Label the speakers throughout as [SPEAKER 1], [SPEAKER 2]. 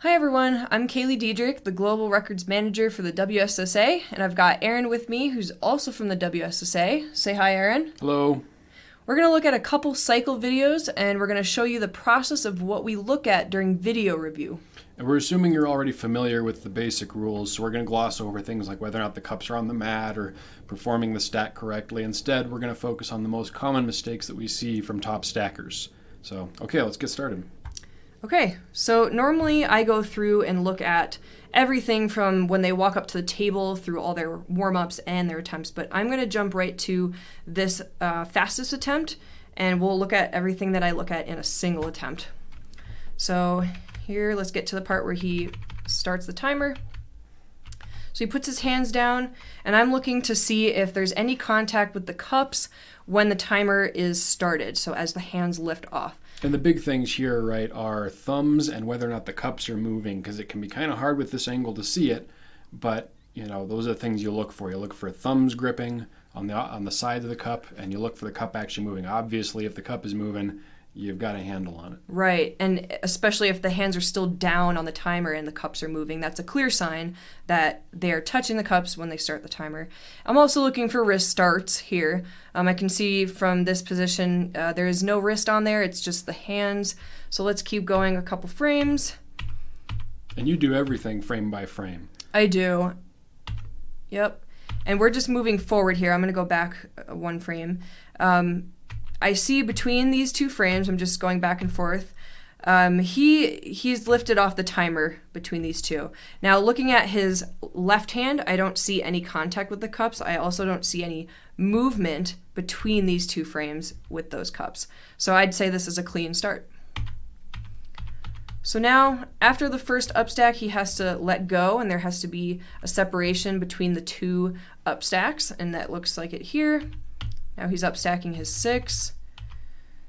[SPEAKER 1] Hi everyone, I'm Kailey Diedrick은, the Global Records Manager for the WSSA, and I've got Aaron with me, who's also from the WSSA. Say hi, Aaron.
[SPEAKER 2] Hello.
[SPEAKER 1] We're going to look at a couple cycle videos, and we're going to show you the process of what we look at during video review.
[SPEAKER 2] And we're assuming you're already familiar with the basic rules, so we're going to gloss over things like whether or not the cups are on the mat or performing the stack correctly. Instead, we're going to focus on the most common mistakes that we see from top stackers. So, okay, let's get started.
[SPEAKER 1] Okay, so normally I go through and look at everything from when they walk up to the table through all their warm-ups and their attempts, but I'm going to jump right to this fastest attempt, and we'll look at everything that I look at in a single attempt. So here, let's get to the part where he starts the timer. So he puts his hands down, and I'm looking to see if there's any contact with the cups when the timer is started, so as the hands lift off.
[SPEAKER 2] And the big things here, right, are thumbs and whether or not the cups are moving, because it can be kind of hard with this angle to see it, but those are the things you look for. You look for thumbs gripping on the sides of the cup, and you look for the cup actually moving. Obviously, if the cup is moving, you've got a handle on it.
[SPEAKER 1] Right, and especially if the hands are still down on the timer and the cups are moving, that's a clear sign that they're touching the cups when they start the timer. I'm also looking for wrist starts here. I can see from this position there is no wrist on there, it's just the hands. So let's keep going a couple frames.
[SPEAKER 2] And you do everything frame by frame.
[SPEAKER 1] I do. Yep. And we're just moving forward here. I'm going to go back one frame. I see between these two frames, I'm just going back and forth, he's lifted off the timer between these two. Now, looking at his left hand, I don't see any contact with the cups. I also don't see any movement between these two frames with those cups. So I'd say this is a clean start. So now, after the first upstack, he has to let go, and there has to be a separation between the two upstacks, and that looks like it here. Now he's upstacking his 6,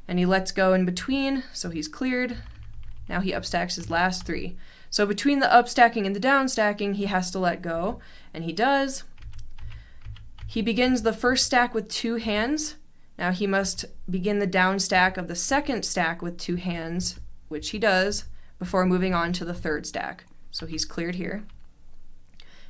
[SPEAKER 1] and he lets go in between, so he's cleared. Now he upstacks his last 3. So between the upstacking and the downstacking, he has to let go, and he does. He begins the first stack with 2 hands. Now he must begin the downstack of the second stack with 2 hands, which he does, before moving on to the third stack. So he's cleared here.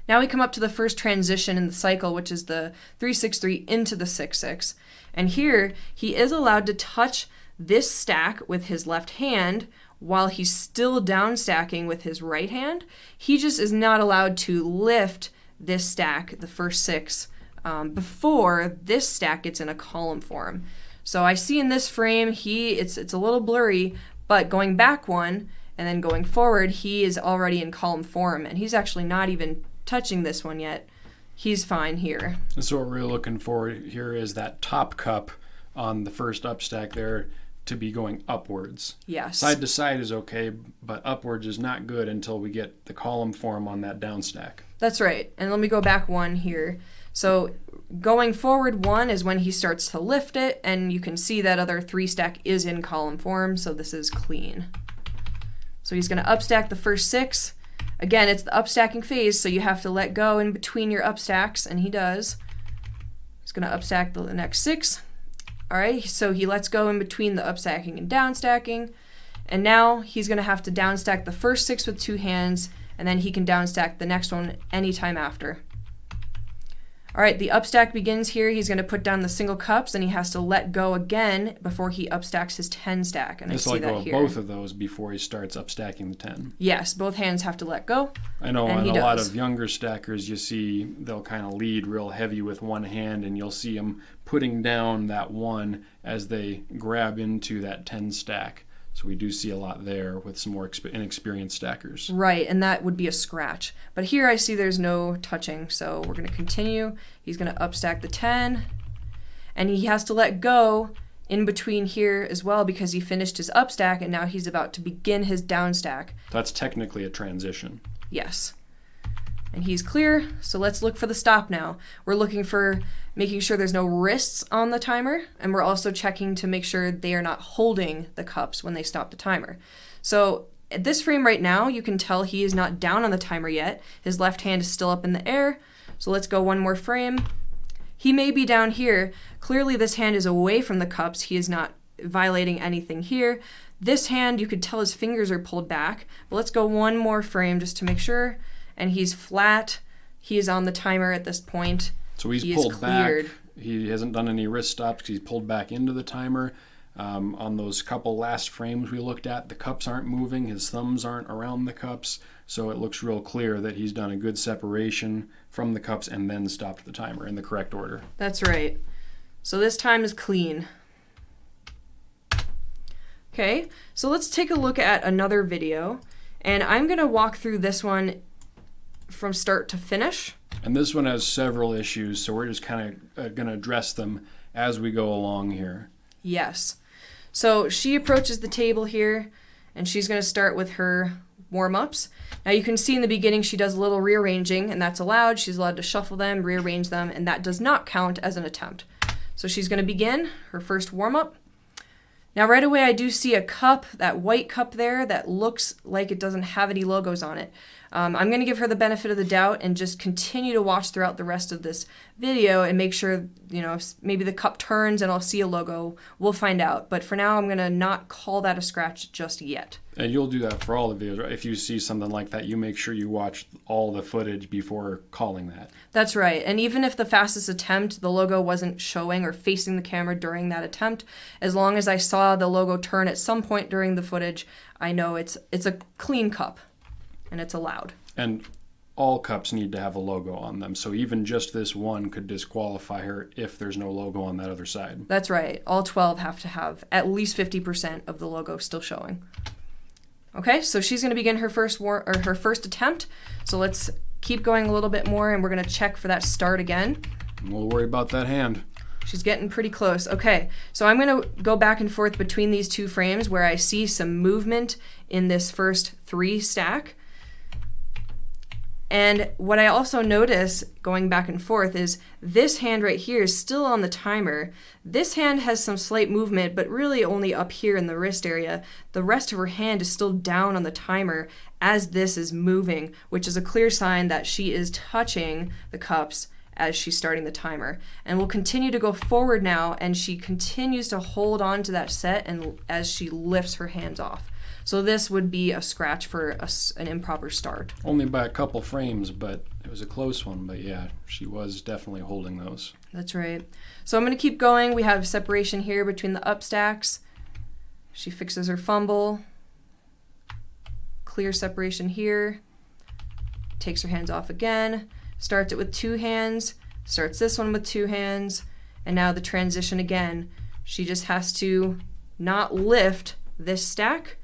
[SPEAKER 1] Now we come up to the first transition in the cycle, which is the 3-6-3 into the 6-6. And here, he is allowed to touch this stack with his left hand while he's still down stacking with his right hand. He just is not allowed to lift this stack, the first 6, before this stack gets in a column form. So I see in this frame, it's a little blurry, but going back one and then going forward, he is already in column form, and he's actually not even touching this one yet. He's fine here.
[SPEAKER 2] And so what we're looking for here is that top cup on the first upstack there to be going upwards.
[SPEAKER 1] Yes.
[SPEAKER 2] Side to side is okay, but upwards is not good until we get the column form on that downstack.
[SPEAKER 1] That's right. And let me go back one here. So going forward one is when he starts to lift it, and you can see that other 3 stack is in column form, so this is clean. So he's going to upstack the first 6. Again, it's the upstacking phase, so you have to let go in between your upstacks, and he does. He's going to upstack the next 6. All right, so he lets go in between the upstacking and downstacking, and now he's going to have to downstack the first 6 with 2 hands, and then he can downstack the next one anytime after. All right, the upstack begins here. He's going to put down the single cups, and he has to let go again before he upstacks his 10 stack. And I see that here.
[SPEAKER 2] Both of those before he starts upstacking the 10.
[SPEAKER 1] Yes, both hands have to let go.
[SPEAKER 2] I know on a lot of younger stackers, you see they'll kind of lead real heavy with one hand, and you'll see them putting down that 1 as they grab into that 10 stack. So we do see a lot there with some more inexperienced stackers.
[SPEAKER 1] Right, and that would be a scratch. But here I see there's no touching, so we're going to continue. He's going to upstack the 10, and he has to let go in between here as well because he finished his upstack, and now he's about to begin his downstack.
[SPEAKER 2] That's technically a transition.
[SPEAKER 1] Yes. And he's clear, so let's look for the stop now. We're looking for making sure there's no wrists on the timer, and we're also checking to make sure they are not holding the cups when they stop the timer. So at this frame right now, you can tell he is not down on the timer yet. His left hand is still up in the air. So let's go one more frame. He may be down here. Clearly this hand is away from the cups. He is not violating anything here. This hand, you could tell his fingers are pulled back. But let's go one more frame just to make sure. And he's flat. He is on the timer at this point.
[SPEAKER 2] So he's pulled back. He hasn't done any wrist stops because he's pulled back into the timer. On those couple last frames we looked at, the cups aren't moving. His thumbs aren't around the cups. So it looks real clear that he's done a good separation from the cups and then stopped the timer in the correct order.
[SPEAKER 1] That's right. So this time is clean. Okay, so let's take a look at another video, and I'm going to walk through this one from start to finish.
[SPEAKER 2] And this one has several issues, so we're just kind of going to address them as we go along here.
[SPEAKER 1] Yes. So she approaches the table here, and she's going to start with her warm-ups. Now you can see in the beginning she does a little rearranging, and that's allowed. She's allowed to shuffle them, rearrange them, and that does not count as an attempt. So she's going to begin her first warm-up. Now right away I do see a cup, that white cup there, that looks like it doesn't have any logos on it. I'm going to give her the benefit of the doubt and just continue to watch throughout the rest of this video and make sure, if maybe the cup turns and I'll see a logo. We'll find out. But for now, I'm going to not call that a scratch just yet.
[SPEAKER 2] And you'll do that for all the videos, right? If you see something like that, you make sure you watch all the footage before calling that.
[SPEAKER 1] That's right. And even if the fastest attempt, the logo wasn't showing or facing the camera during that attempt, as long as I saw the logo turn at some point during the footage, I know it's a clean cup. And it's allowed.
[SPEAKER 2] And all cups need to have a logo on them. So even just this one could disqualify her if there's no logo on that other side.
[SPEAKER 1] That's right. All 12 have to have at least 50% of the logo still showing. Okay, so she's going to begin her first attempt. So let's keep going a little bit more, and we're going to check for that start again.
[SPEAKER 2] We'll worry about that hand.
[SPEAKER 1] She's getting pretty close. Okay, so I'm going to go back and forth between these two frames where I see some movement in this first 3 stack. And what I also notice going back and forth is this hand right here is still on the timer. This hand has some slight movement, but really only up here in the wrist area. The rest of her hand is still down on the timer as this is moving, which is a clear sign that she is touching the cups as she's starting the timer. And we'll continue to go forward now, and she continues to hold on to that set and as she lifts her hands off. So this would be a scratch for an improper start.
[SPEAKER 2] Only by a couple frames, but it was a close one. But yeah, she was definitely holding those.
[SPEAKER 1] That's right. So I'm going to keep going. We have separation here between the up stacks. She fixes her fumble. Clear separation here. Takes her hands off again. Starts it with 2 hands. Starts this one with 2 hands. And now the transition again. She just has to not lift this stack.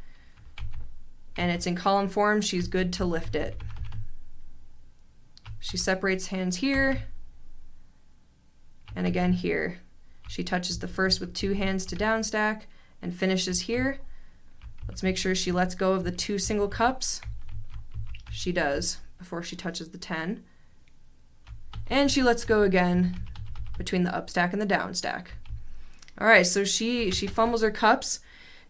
[SPEAKER 1] And it's in column form. She's good to lift it. She separates hands here. And again here. She touches the first with 2 hands to down stack and finishes here. Let's make sure she lets go of the 2 single cups. She does before she touches the 10. And she lets go again between the up stack and the down stack. All right, so she fumbles her cups.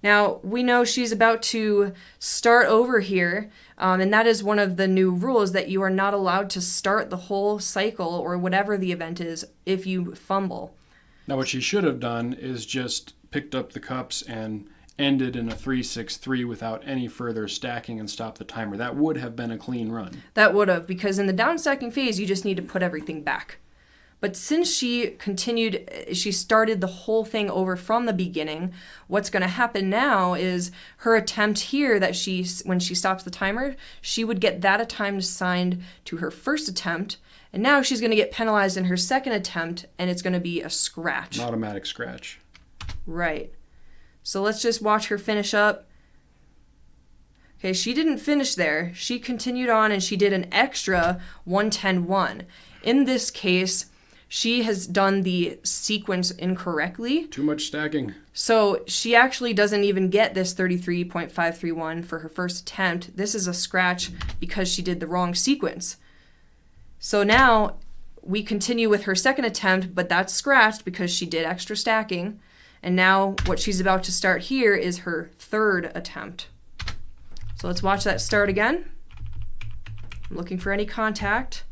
[SPEAKER 1] Now, we know she's about to start over here, and that is one of the new rules, that you are not allowed to start the whole cycle or whatever the event is if you fumble.
[SPEAKER 2] Now, what she should have done is just picked up the cups and ended in a 3-6-3 without any further stacking and stopped the timer. That would have been a clean run.
[SPEAKER 1] That would have, because in the down stacking phase, you just need to put everything back. But since she started the whole thing over from the beginning, what's going to happen now is her attempt here that when she stops the timer, she would get that attempt assigned to her first attempt, and now she's going to get penalized in her second attempt, and it's going to be a scratch.
[SPEAKER 2] An automatic scratch.
[SPEAKER 1] Right. So let's just watch her finish up. Okay, she didn't finish there. She continued on, and she did an extra 1-10-1. In this case, she has done the sequence incorrectly.
[SPEAKER 2] Too much stacking.
[SPEAKER 1] So she actually doesn't even get this 33.531 for her first attempt. This is a scratch because she did the wrong sequence. So now we continue with her second attempt, but that's scratched because she did extra stacking. And now what she's about to start here is her third attempt. So let's watch that start again. I'm looking for any contact.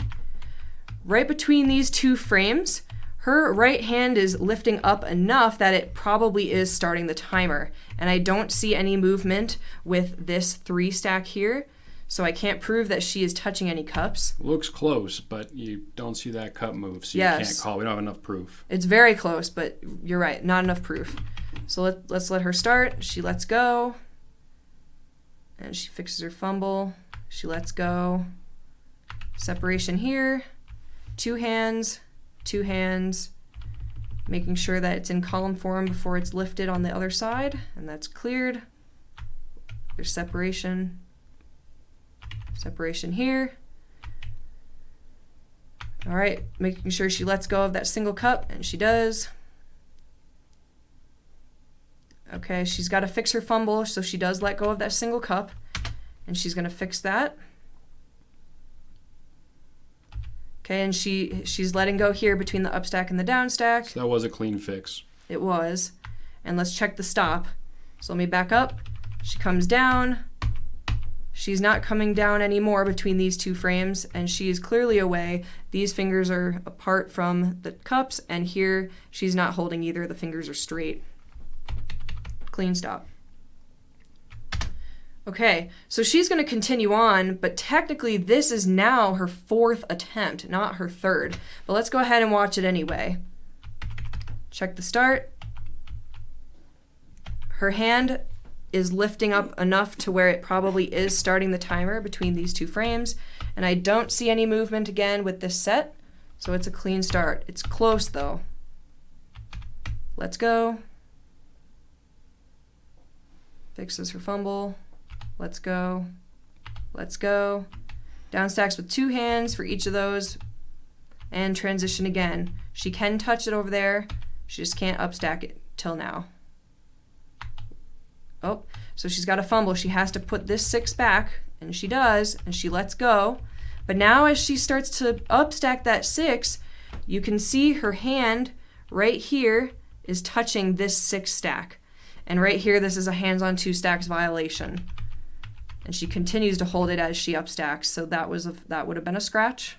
[SPEAKER 1] Right between these 2 frames, her right hand is lifting up enough that it probably is starting the timer. And I don't see any movement with this 3 stack here, so I can't prove that she is touching any cups.
[SPEAKER 2] Looks close, but you don't see that cup move, so
[SPEAKER 1] Yes.
[SPEAKER 2] you can't call. We don't have enough proof.
[SPEAKER 1] It's very close, but you're right, not enough proof. So let's let her start. She lets go, and she fixes her fumble. She lets go. Separation here. 2 hands, 2 hands. Making sure that it's in column form before it's lifted on the other side, and that's cleared. There's separation. Separation here. All right, making sure she lets go of that single cup, and she does. Okay, she's got to fix her fumble, so she does let go of that single cup, and she's going to fix that. Okay, and she's letting go here between the up stack and the down stack.
[SPEAKER 2] So that was a clean fix.
[SPEAKER 1] It was. And let's check the stop. So let me back up. She comes down. She's not coming down anymore between these 2 frames, and she is clearly away. These fingers are apart from the cups, and here she's not holding either. The fingers are straight. Clean stop. Okay, so she's going to continue on, but technically this is now her 4th attempt, not her 3rd. But let's go ahead and watch it anyway. Check the start. Her hand is lifting up enough to where it probably is starting the timer between these 2 frames, and I don't see any movement again with this set, so it's a clean start. It's close though. Let's go. Fixes her fumble. Let's go. Let's go. Down stacks with 2 hands for each of those. And transition again. She can touch it over there. She just can't upstack it till now. Oh, so she's got a fumble. She has to put this 6 back, and she does, and she lets go. But now as she starts to upstack that 6, you can see her hand right here is touching this 6 stack. And right here, this is a hands on 2 stacks violation. And she continues to hold it as she upstacks, so that would have been a scratch.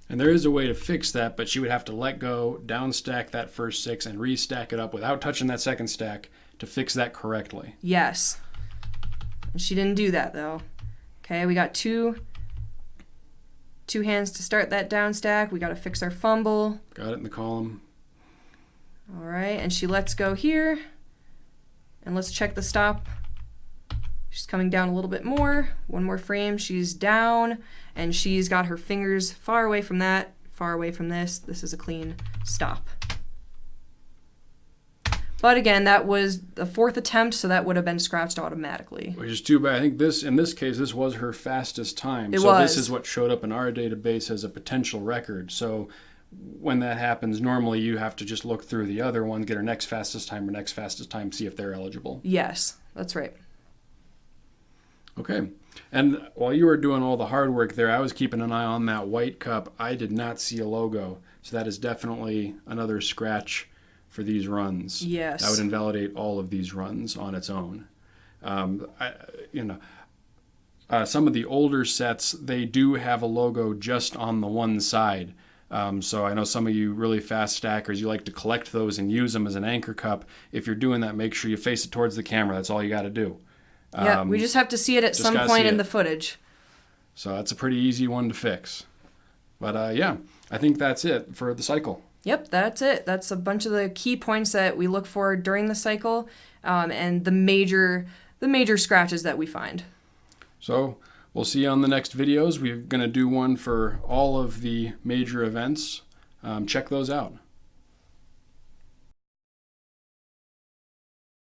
[SPEAKER 2] And there is a way to fix that, but she would have to let go, downstack that first 6, and restack it up without touching that second stack to fix that correctly.
[SPEAKER 1] Yes. And she didn't do that, though. Okay, we got two hands to start that down stack. We got to fix our fumble.
[SPEAKER 2] Got it in the column.
[SPEAKER 1] All right, and she lets go here. And let's check the stop. She's coming down a little bit more. 1 more frame, she's down, and she's got her fingers far away from that, far away from this. This is a clean stop. But again, that was the 4th attempt, so that would have been scratched automatically.
[SPEAKER 2] Which is too bad. I think in this case, this was her fastest time.
[SPEAKER 1] It
[SPEAKER 2] so
[SPEAKER 1] was.
[SPEAKER 2] This is what showed up in our database as a potential record. So when that happens, normally you have to just look through the other ones, get her next fastest time, see if they're eligible.
[SPEAKER 1] Yes, that's right.
[SPEAKER 2] Okay. And while you were doing all the hard work there, I was keeping an eye on that white cup. I did not see a logo. So that is definitely another scratch for these runs.
[SPEAKER 1] Yes.
[SPEAKER 2] That would invalidate all of these runs on its own. Some of the older sets, they do have a logo just on the one side. So I know some of you really fast stackers, you like to collect those and use them as an anchor cup. If you're doing that, make sure you face it towards the camera. That's all you got to do.
[SPEAKER 1] Yeah, we just have to see it at some point in the footage.
[SPEAKER 2] So that's a pretty easy one to fix. But I think that's it for the cycle.
[SPEAKER 1] Yep, that's it. That's a bunch of the key points that we look for during the cycle, and the major scratches that we find.
[SPEAKER 2] So we'll see you on the next videos. We're going to do one for all of the major events. Check those out.